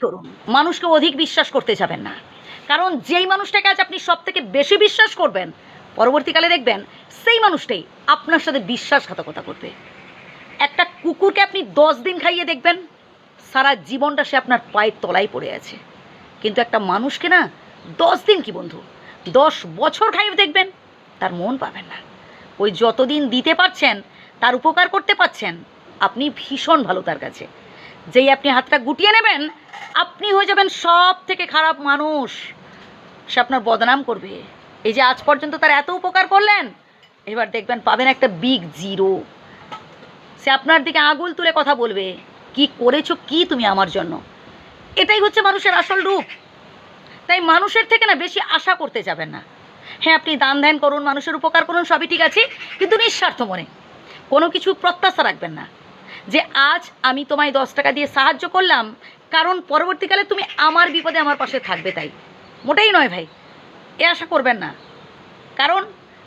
করুন, মানুষকে অধিক বিশ্বাস করতে যাবেন না। কারণ যেই মানুষটাকে আজ আপনি সব থেকে বেশি বিশ্বাস করবেন, পরবর্তীকালে দেখবেন সেই মানুষটাই আপনার সাথে বিশ্বাসঘাতকতা করবে। একটা কুকুরকে আপনি 10 দিন খাইয়ে দেখবেন, সারা জীবনটা সে আপনার পায়ের তলায় পড়ে আছে। কিন্তু একটা মানুষকে না 10 দিন কি বন্ধু, 10 বছর খাইয়ে দেখবেন, তার মন পাবেন না। ওই যতদিন দিতে পারছেন, তার উপকার করতে পারছেন, আপনি ভীষণ ভালো তার কাছে। যেই আপনি হাতটা গুটিয়ে নেবেন, আপনি হয়ে যাবেন সব থেকে খারাপ মানুষ। সে আপনার বদনাম করবে। এই যে আজ পর্যন্ত তার এত উপকার করলেন, এবার দেখবেন পাবেন একটা বিগ জিরো। সে আপনার দিকে আঙুল তুলে কথা বলবে, কি করেছো কি তুমি আমার জন্য। এটাই হচ্ছে মানুষের আসল রূপ। তাই মানুষের থেকে না বেশি আশা করতে যাবেন না। হ্যাঁ, আপনি দান ধ্যান করুন, মানুষের উপকার করুন, সবই ঠিক আছে, কিন্তু নিঃস্বার্থ মনে কোনো কিছু প্রত্যাশা রাখবেন না যে আজ আমি তোমায় 10 টাকা দিয়ে সাহায্য করলাম কারণ পরবর্তীকালে তুমি আমার বিপদে আমার পাশে থাকবে, তাই মোটেই নয় ভাই, এ আশা করবেন না। কারণ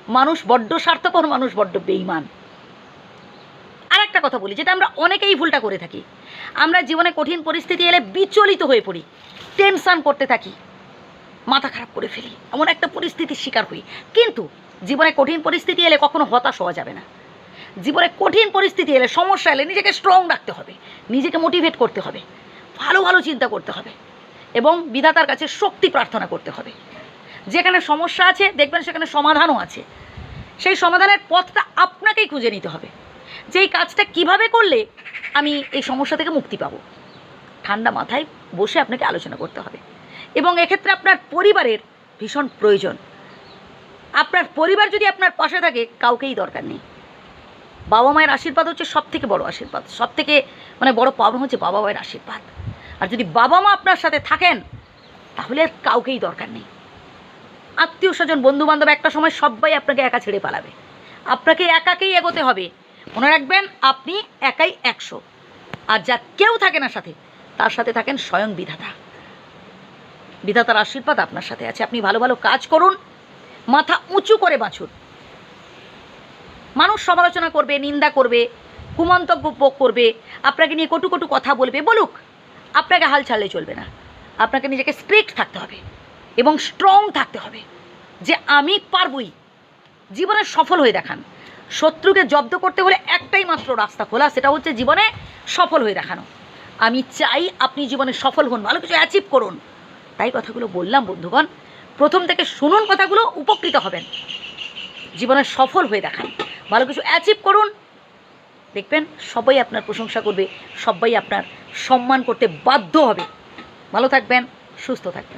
মানুষ বড্ড স্বার্থপর, মানুষ বড্ড বেঈমান। আর একটা কথা বলি, যেটা আমরা অনেকেই ভুলটা করে থাকি, আমরা জীবনে কঠিন পরিস্থিতি এলে বিচলিত হয়ে পড়ি, টেনশান করতে থাকি, মাথা খারাপ করে ফেলি, এমন একটা পরিস্থিতির শিকার হই। কিন্তু জীবনে কঠিন পরিস্থিতি এলে কখনো হতাশ হওয়া যাবে না। জীবনে কঠিন পরিস্থিতি এলে, সমস্যা এলে নিজেকে স্ট্রং রাখতে হবে, নিজেকে মোটিভেট করতে হবে, ভালো ভালো চিন্তা করতে হবে এবং বিধাতার কাছে শক্তি প্রার্থনা করতে হবে। যেখানে সমস্যা আছে দেখবেন সেখানে সমাধানও আছে। সেই সমাধানের পথটা আপনাকেই খুঁজে নিতে হবে, যে এই কাজটা কিভাবে করলে আমি এই সমস্যা থেকে মুক্তি পাবো। ঠান্ডা মাথায় বসে আপনাকে আলোচনা করতে হবে এবং এক্ষেত্রে আপনার পরিবারের ভীষণ প্রয়োজন। আপনার পরিবার যদি আপনার পাশে থাকে, কাউকেই দরকার নেই। বাবা মায়ের আশীর্বাদ হচ্ছে সব থেকে বড় আশীর্বাদ, সব থেকে বড় পাওয়া হচ্ছে বাবা মায়ের আশীর্বাদ। আর যদি বাবা মা আপনার সাথে থাকেন, তাহলে আর কাউকেই দরকার নেই। আত্মীয় স্বজন বন্ধু বান্ধব একটা সময় সবাই আপনাকে একা ছেড়ে পালাবে, আপনাকে একাকেই এগোতে হবে। মনে রাখবেন, আপনি একাই 100। আর যা কেউ থাকে না সাথে, তার সাথে থাকেন স্বয়ং বিধাতা। বিধাতার আশীর্বাদ আপনার সাথে আছে। আপনি ভালো ভালো কাজ করুন, মাথা উঁচু করে বাঁচুন। মানুষ সমালোচনা করবে, নিন্দা করবে, কুমন্তব্য করবে, আপনাকে নিয়ে কটু কটু কথা বলবে, বলুক, আপনাকে হাল ছাড়লে চলবে না। আপনাকে নিজেকে স্ট্রিক্ট থাকতে হবে এবং স্ট্রং থাকতে হবে যে আমি পারবই। জীবনে সফল হয়ে দেখান। শত্রুকে জব্দ করতে হলে একটাই মাত্র রাস্তা খোলা, সেটা হচ্ছে জীবনে সফল হয়ে দেখানো। আমি চাই আপনি জীবনে সফল হন, ভালো কিছু অ্যাচিভ করুন। তাই কথাগুলো বললাম বন্ধুগণ, প্রথম থেকে শুনুন কথাগুলো, উপকৃত হবেন। জীবনে সফল হয়ে দেখান, ভালো কিছু অ্যাচিভ করুন, দেখবেন সবাই আপনার প্রশংসা করবে, সবাই আপনার সম্মান করতে বাধ্য হবে। ভালো থাকবেন, সুস্থ থাকবেন।